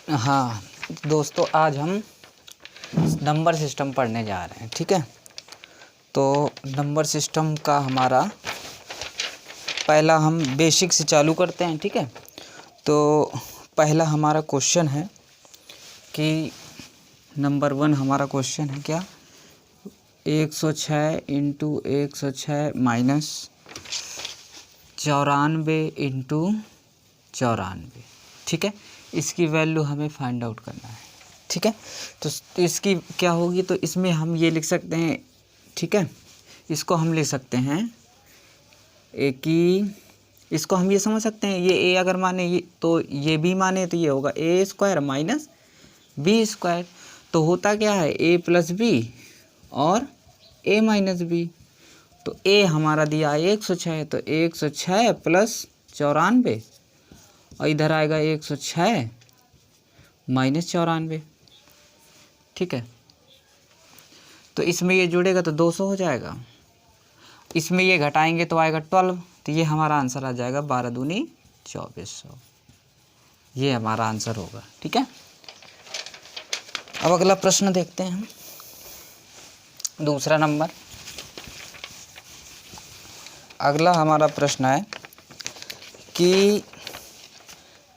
हाँ दोस्तों, आज हम नंबर सिस्टम पढ़ने जा रहे हैं। ठीक है, तो नंबर सिस्टम का हमारा पहला हम बेसिक से चालू करते हैं। ठीक है, तो पहला हमारा क्वेश्चन है कि नंबर 1 हमारा क्वेश्चन है क्या, 106 इंटू 106 माइनस 94 इंटू 94। ठीक है, इसकी वैल्यू हमें फाइंड आउट करना है। ठीक है, तो इसकी क्या होगी, तो इसमें हम ये लिख सकते हैं। ठीक है, इसको हम लिख सकते हैं कि इसको हम ये समझ सकते हैं, ये ए अगर माने ये तो ये बी माने तो ये होगा ए स्क्वायर माइनस बी स्क्वायर। तो होता क्या है, ए प्लस बी और ए माइनस बी। तो ए हमारा दिया है 106, तो 106 प्लस 94 और इधर आएगा 106 माइनस 94। ठीक है, तो इसमें ये जुड़ेगा तो 200 हो जाएगा, इसमें ये घटाएंगे तो आएगा 12। तो ये हमारा आंसर आ जाएगा 12 दूनी 2400। ये हमारा आंसर होगा। ठीक है, अब अगला प्रश्न देखते हैं हम। दूसरा नंबर, अगला हमारा प्रश्न है कि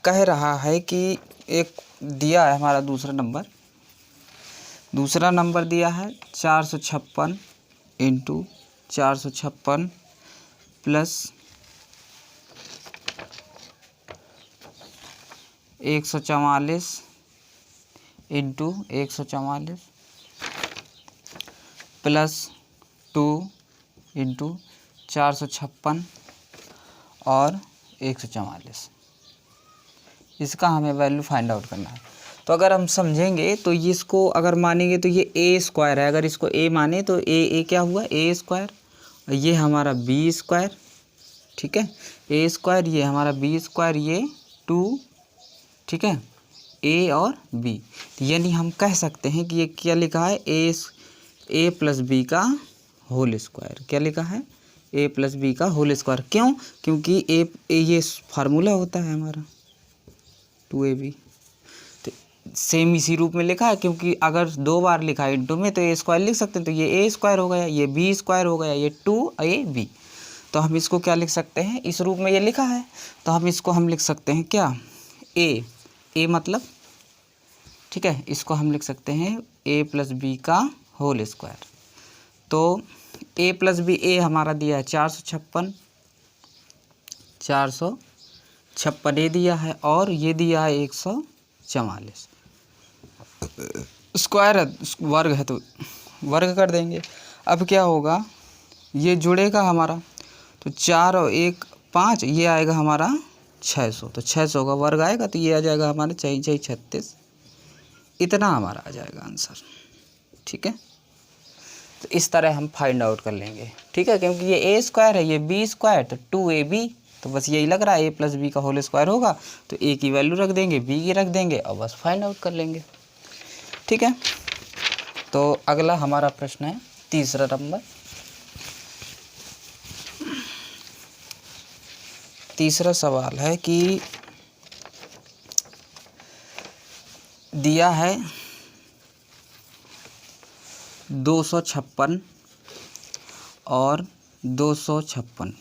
कह रहा है कि एक दिया है हमारा दूसरा नंबर दिया है 456 into 456 plus 144 into 144 plus 2 into 456 और 144। इसका हमें वैल्यू फाइंड आउट करना है। तो अगर हम समझेंगे तो ये इसको अगर मानेंगे तो ये ए स्क्वायर है, अगर इसको ए माने तो ए क्या हुआ, ए स्क्वायर, और ये हमारा बी स्क्वायर। ठीक है, ए स्क्वायर ये हमारा बी स्क्वायर, ये 2। ठीक है, ए और बी, यानी हम कह सकते हैं कि ये क्या लिखा है, ए प्लस बी का होल स्क्वायर। क्या लिखा है, ए प्लस बी का होल स्क्वायर। क्यों, क्योंकि ए ये फार्मूला होता है हमारा 2ab। तो सेम इसी रूप में लिखा है, क्योंकि अगर 2 बार लिखा है इंटू में तो ए स्क्वायर लिख सकते हैं। तो ये ए स्क्वायर हो गया, ये बी स्क्वायर हो गया, ये 2ab। तो हम इसको क्या लिख सकते हैं, इस रूप में ये लिखा है तो हम इसको हम लिख सकते हैं क्या, ए मतलब। ठीक है, इसको हम लिख सकते हैं ए प्लस बी का होल स्क्वायर। तो ए प्लस बी, ए हमारा दिया है 456 ए दिया है, और ये दिया है 144। स्क्वायर है, वर्ग है तो वर्ग कर देंगे। अब क्या होगा, ये जुड़ेगा हमारा, तो 4 और 1 5, ये आएगा हमारा 600। तो 600 का वर्ग आएगा तो ये आ जाएगा हमारा 4 4 36। इतना हमारा आ जाएगा आंसर। ठीक है, तो इस तरह हम फाइंड आउट कर लेंगे। ठीक है, क्योंकि ये ए स्क्वायर है, ये बी स्क्वायर, तो 2ab। तो बस यही लग रहा है, ए प्लस बी का होल स्क्वायर होगा तो ए की वैल्यू रख देंगे, बी की रख देंगे और बस फाइंड आउट कर लेंगे। ठीक है, तो अगला हमारा प्रश्न है तीसरा नंबर। तीसरा सवाल है कि दिया है 256 और 256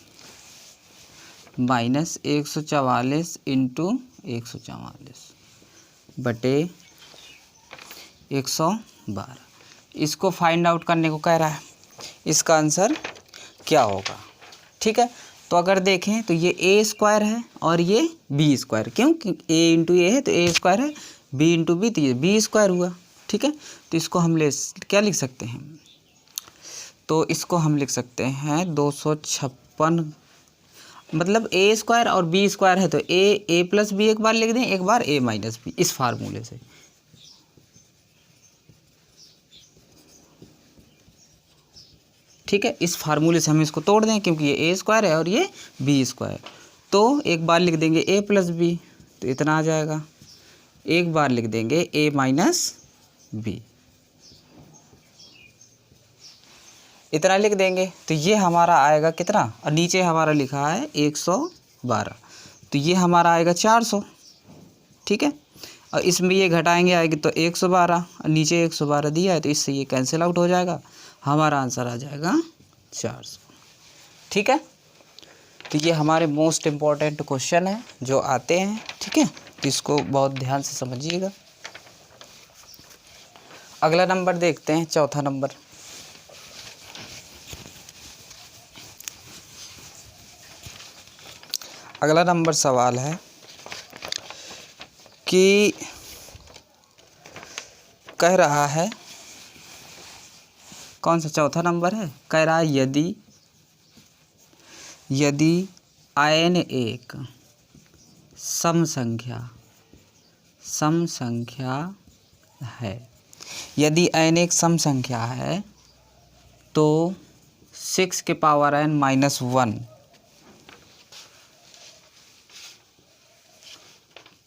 माइनस 144 इंटू 144 बटे 112। इसको फाइंड आउट करने को कह रहा है, इसका आंसर क्या होगा। ठीक है, तो अगर देखें तो ये ए स्क्वायर है और ये बी स्क्वायर। क्यों, ए इंटू ए है तो ए स्क्वायर है, बी इंटू बी तो ये बी स्क्वायर हुआ। ठीक है, तो इसको हम क्या लिख सकते हैं, तो इसको हम लिख सकते हैं 256, मतलब ए स्क्वायर और बी स्क्वायर है तो ए प्लस बी एक बार लिख दें, एक बार ए माइनस बी, इस फार्मूले से। ठीक है, इस फार्मूले से हम इसको तोड़ दें, क्योंकि ये ए स्क्वायर है और ये बी स्क्वायर। तो एक बार लिख देंगे ए प्लस बी, तो इतना आ जाएगा। एक बार लिख देंगे ए माइनस बी, इतना लिख देंगे तो ये हमारा आएगा कितना, और नीचे हमारा लिखा है 112, तो ये हमारा आएगा 400। ठीक है, और इसमें ये घटाएंगे आएगी तो 112, और नीचे 112 दिया है तो इससे ये कैंसिल आउट हो जाएगा, हमारा आंसर आ जाएगा 400। ठीक है, तो ये हमारे मोस्ट इम्पॉर्टेंट क्वेश्चन है जो आते हैं। ठीक है, तो इसको बहुत ध्यान से समझिएगा। अगला नंबर देखते हैं, चौथा नंबर। अगला नंबर सवाल है कि कह रहा है, कौन सा चौथा नंबर है, कह रहा है यदि n एक सम संख्या है, यदि n एक सम संख्या है तो 6 के पावर n माइनस 1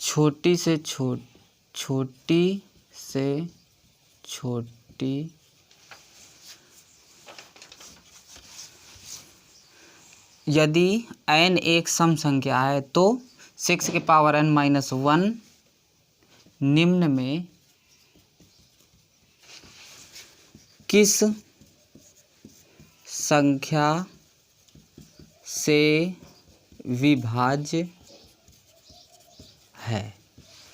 छोटी से छोटी यदि n एक सम संख्या है तो 6 के पावर n माइनस 1 निम्न में किस संख्या से विभाज्य है।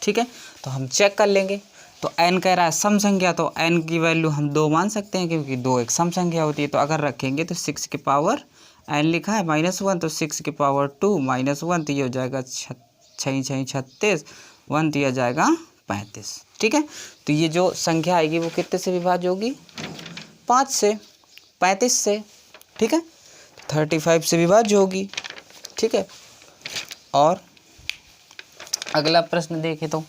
ठीक है, तो हम चेक कर लेंगे। तो n कह रहा है सम संख्या, तो n की वैल्यू हम 2 मान सकते हैं क्योंकि 2 एक सम संख्या होती है। तो अगर रखेंगे तो 6 के पावर n लिखा है माइनस 1, तो 6 के पावर 2 माइनस 1, तो ये हो जाएगा 6 36, 1 तो ये जाएगा 35। ठीक है, तो ये जो संख्या आएगी वो कितने से विभाज्य होगी, 5 से, 35 से। ठीक है, 35 से विभाज्य होगी। ठीक है, और अगला प्रश्न देखें तो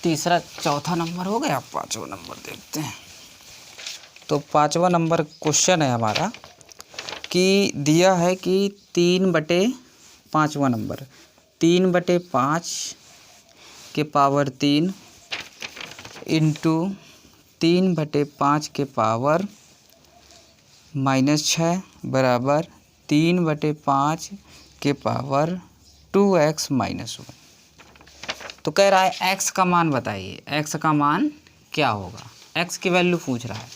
तीसरा, चौथा नंबर हो गया, पांचवा नंबर देखते हैं। तो पांचवा नंबर क्वेश्चन है हमारा कि दिया है कि 3/5वां नंबर 3/5 के पावर 3 इंटू 3/5 के पावर -6 बराबर 3/5 के पावर 2x माइनस 1। तो कह रहा है x का मान बताइए, x का मान क्या होगा, x की वैल्यू पूछ रहा है।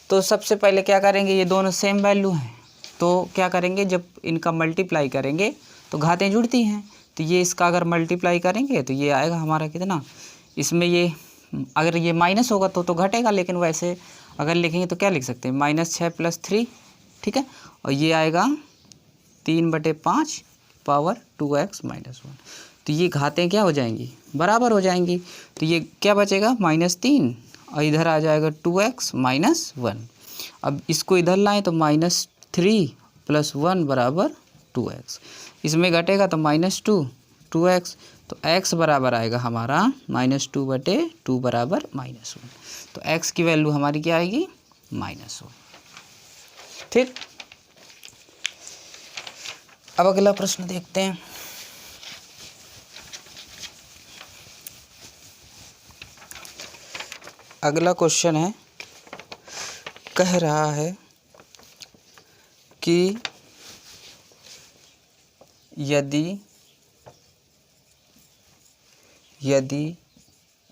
तो सबसे पहले क्या करेंगे, ये दोनों सेम वैल्यू हैं तो क्या करेंगे, जब इनका मल्टीप्लाई करेंगे तो घातें जुड़ती हैं, तो ये इसका अगर मल्टीप्लाई करेंगे तो ये आएगा हमारा कितना, इसमें ये अगर ये माइनस होगा तो घटेगा, लेकिन वैसे अगर लिखेंगे तो क्या लिख सकते हैं, -6 + 3। ठीक है, और ये आएगा 3/5 पावर 2x माइनस 1। तो ये घातें क्या हो जाएंगी, बराबर हो जाएंगी। तो ये क्या बचेगा, -3 और इधर आ जाएगा 2x माइनस 1। अब इसको इधर लाएं तो -3 + 1 बराबर 2x, इसमें घटेगा तो -2 2x, तो x बराबर आएगा हमारा -2/2 बराबर -1। तो x की वैल्यू हमारी क्या आएगी, -1। ठीक, अब अगला प्रश्न देखते हैं। अगला क्वेश्चन है, कह रहा है कि यदि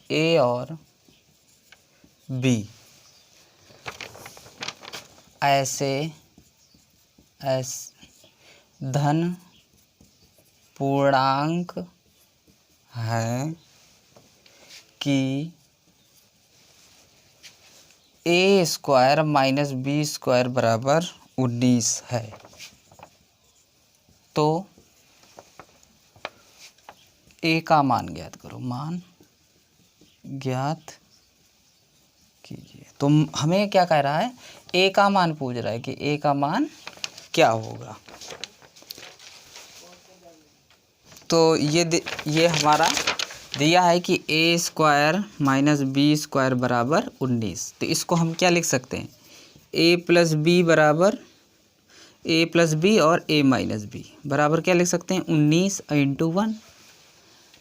A और B ऐसे धन पूर्णांक हैं कि A² - B² बराबर 19 है, तो A का मान ज्ञात करो, मान ज्ञात कीजिए। तो हमें क्या कह रहा है, A का मान पूछ रहा है कि A का मान क्या होगा। तो ये हमारा दिया है कि A² - B² बराबर 19। तो इसको हम क्या लिख सकते हैं, A + B बराबर A + B और A - B बराबर क्या लिख सकते हैं, 19 × 1।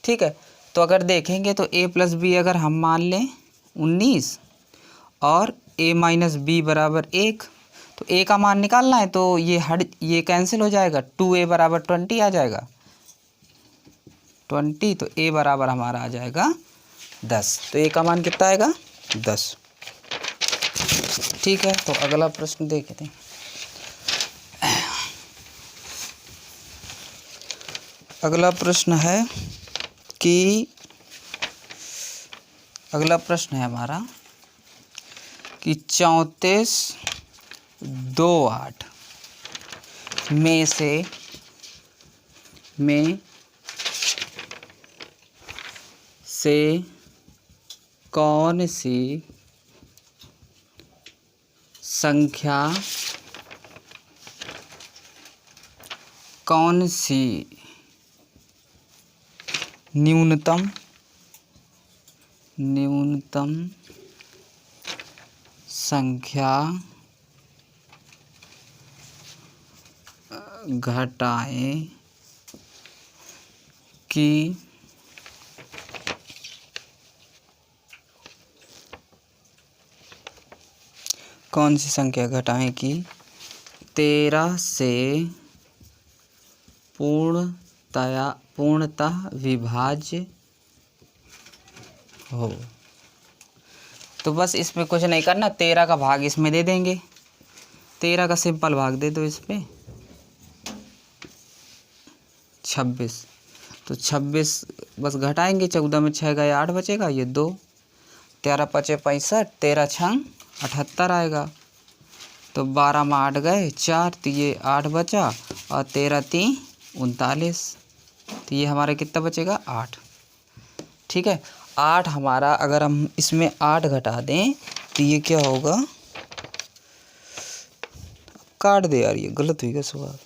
ठीक है, तो अगर देखेंगे तो A + B अगर हम मान लें 19 और A - B बराबर 1, तो a का मान निकालना है तो ये कैंसिल हो जाएगा, 2a बराबर 20 आ जाएगा 20, तो a बराबर हमारा आ जाएगा 10। तो a का मान कितना आएगा 10। ठीक है, तो अगला प्रश्न देखते हैं। अगला प्रश्न है हमारा कि 34 2 8 में से कौन सी संख्या न्यूनतम संख्या घटाएं कि कौन सी संख्या घटाएं कि 13 से पूर्णतः विभाज्य हो। तो बस इसमें कुछ नहीं करना, 13 का भाग इसमें दे देंगे, 13 का सिंपल भाग दे दो इस पे 26, तो 26 बस घटाएंगे, 14 में 6 गए 8 बचेगा, ये 2, 13 पचे 65, 13 छंग 78 आएगा, तो 12 में 8 गए 4, तो ये 8 बचा और 13 3 39, तो ये हमारा कितना बचेगा 8। ठीक है, 8 हमारा, अगर हम इसमें 8 घटा दें तो ये क्या होगा, काट दे यार, ये गलत हुई सवाल।